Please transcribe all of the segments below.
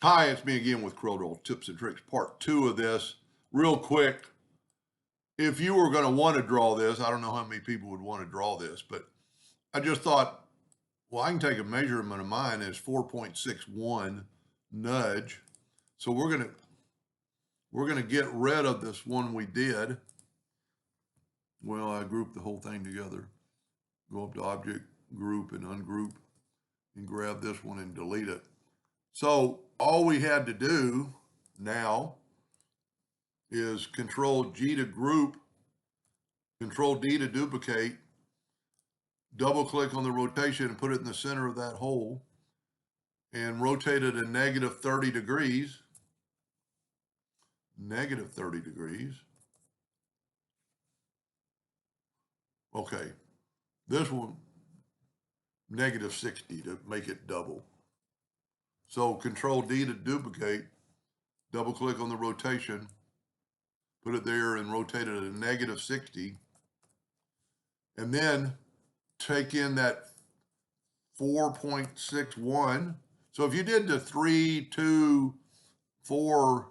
Hi, it's me again with Corel Tips and Tricks, part 2 of this. Real quick, if you were going to want to draw this, I don't know how many people would want to draw this, but I just thought, well, I can take a measurement of mine as 4.61 nudge. So we're going to get rid of this one we did. Well, I grouped the whole thing together. Go up to Object, Group, and Ungroup, and grab this one and delete it. So all we had to do now is Control G to group, Control D to duplicate, double click on the rotation and put it in the center of that hole and rotate it a negative 30 degrees, negative 30 degrees. Okay, this one, negative 60 to make it double. So Control D to duplicate, double click on the rotation, put it there and rotate it at a negative 60. And then take in that 4.61. So if you did the 3, 2, 4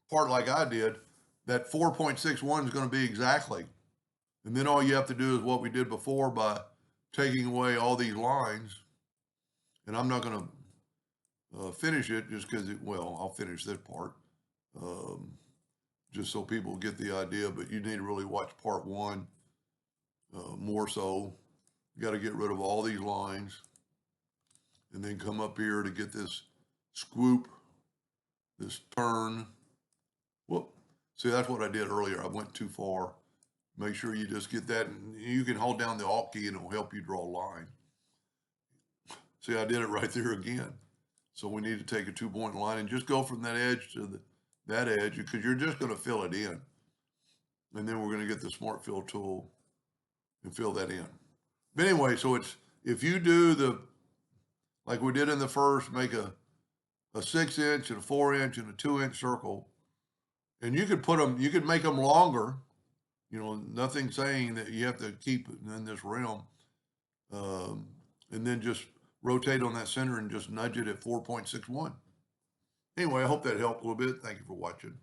part like I did, that 4.61 is going to be exactly. And then all you have to do is what we did before by taking away all these lines. And I'm not going to finish it just because, well, I'll finish this part just so people get the idea. But you need to really watch part 1 more so. You got to get rid of all these lines and then come up here to get this swoop, this turn. Whoop. See, that's what I did earlier. I went too far. Make sure you just get that. And you can hold down the Alt key and it will help you draw a line. See, I did it right there again. So we need to take a 2-point line and just go from that edge to that edge because you're just going to fill it in. And then we're going to get the Smart Fill tool and fill that in. But anyway, so it's, if you do like we did in the first, make a 6-inch and a 4-inch and a 2-inch circle, and you could put them, you could make them longer, nothing saying that you have to keep it in this realm, and then just rotate on that center and just nudge it at 4.61. Anyway, I hope that helped a little bit. Thank you for watching.